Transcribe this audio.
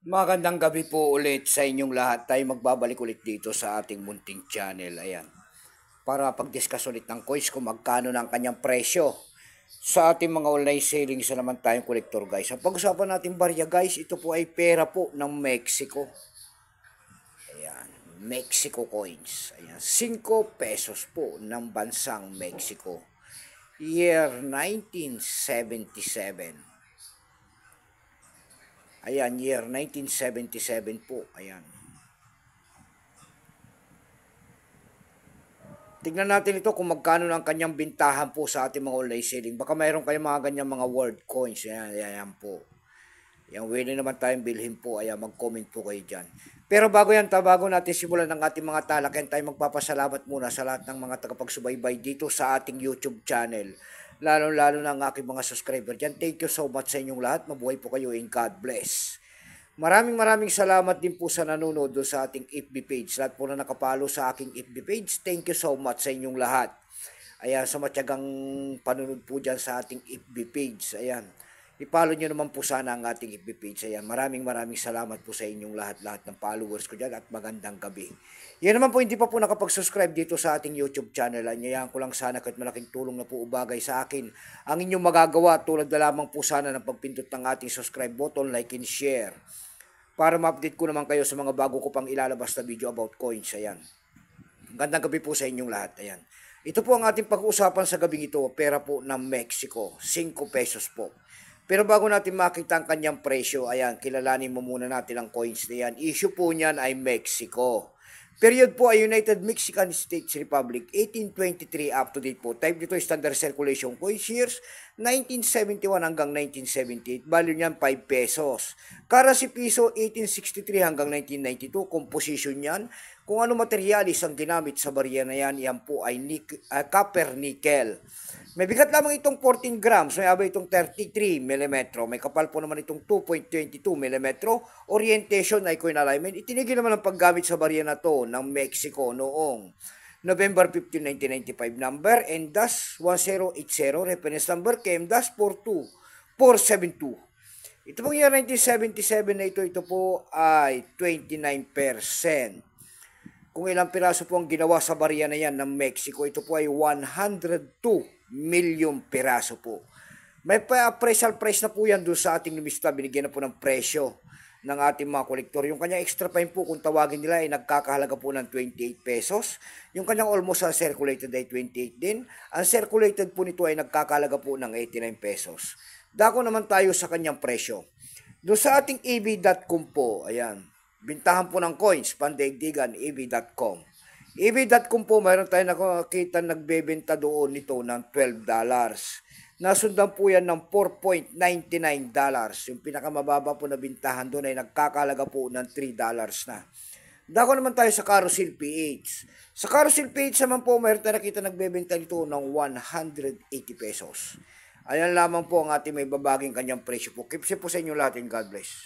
Magandang gabi po ulit sa inyong lahat. Tayo magbabalik ulit dito sa ating munting channel. Ayan. Para pag-discuss ulit ng coins kung magkano ng kanyang presyo. Sa ating mga online selling sa naman tayong kolektor guys. Ang pag-usapan natin barya guys, ito po ay pera po ng Mexico. Ayan. Mexico coins. Ayan. 5 pesos po ng bansang Mexico. Year 1977. Ayan, year 1977 po. Ayan. Tignan natin ito kung magkano ng kanyang bintahan po sa ating mga online selling. Baka mayroon kayong mga ganyan mga word coins. Ayan, ayan po. Yan, willing naman tayong bilhin po. Ayan, mag-comment po kayo dyan. Pero bago natin simulan ng ating mga talakayan, tayo magpapasalamat muna sa lahat ng mga tagapagsubaybay dito sa ating YouTube channel. Lalo-lalo na ang aking mga subscriber dyan. Thank you so much sa inyong lahat. Mabuhay po kayo and God bless. Maraming salamat din po sa nanonood sa ating FB page. Lahat po na nakapalo sa aking FB page, thank you so much sa inyong lahat. Ayan, sa matyagang panunod po dyan sa ating FB page. Ayan, ipalo nyo naman po sana ang ating FB page. Ayan, maraming salamat po sa inyong lahat ng followers ko dyan at magandang gabi. Yan naman po, hindi pa po nakapag-subscribe dito sa ating YouTube channel. Anyayahan ko lang sana kahit malaking tulong na po ubagay sa akin ang inyong magagawa tulad na lamang po sana ng pagpindot ng ating subscribe button, like and share. Para ma-update ko naman kayo sa mga bago ko pang ilalabas na video about coins. Ayan. Gandang gabi po sa inyong lahat. Ayan. Ito po ang ating pag-uusapan sa gabing ito. Pera po ng Mexico. 5 pesos po. Pero bago natin makita ang kanyang presyo, ayan, kilalanin mo muna natin ang coins na yan. Issue po niyan ay Mexico. Period po ay United Mexican States Republic, 1823 up to date po. Type dito standard circulation coins years, 1971 hanggang 1978. Value niyan 5 pesos. Currency piso, 1863 hanggang 1992. Composition niyan, kung ano materialis ang ginamit sa barya na yan, yan po ay copper nickel. May bigat lamang itong 14 grams, may abay itong 33 mm. May kapal po naman itong 2.22 mm. Orientation ay coin alignment. Itinigil naman ang paggamit sa barya na to ng Mexico noong November 15, 1995 number N-1080 reference number KM-42472. Ito pong year 1977 na ito po ay 29%. Kung ilang piraso po ang ginawa sa barya na yan ng Mexico, ito po ay 102 million piraso po. May appraisal price na po yan doon sa ating lumista. Binigyan na po ng presyo ng ating mga kolektor. Yung kanyang extra fine po, kung tawagin nila, ay nagkakahalaga po ng 28 pesos. Yung kanyang almost uncirculated ay 28 din. Uncirculated po nito ay nagkakahalaga po ng 89 pesos. Dako naman tayo sa kanyang presyo. Doon sa ating EV.com po, ayan, bintahan po ng coins, pandaigdigan, EV.com. EV.com po, mayroon tayo nakakita nagbebenta doon nito ng $12. Nasundan po yan ng $4.99. Yung pinakamababa po na bintahan doon ay nagkakalaga po ng $3 na. Dako naman tayo sa Carousel PH. Sa Carousel PH naman po, mayroon tayo nakita nagbebenta nito ng 180 pesos. Ayan lamang po ang ating may babaging kanyang presyo po. Keep safe po sa inyo lahat and God bless.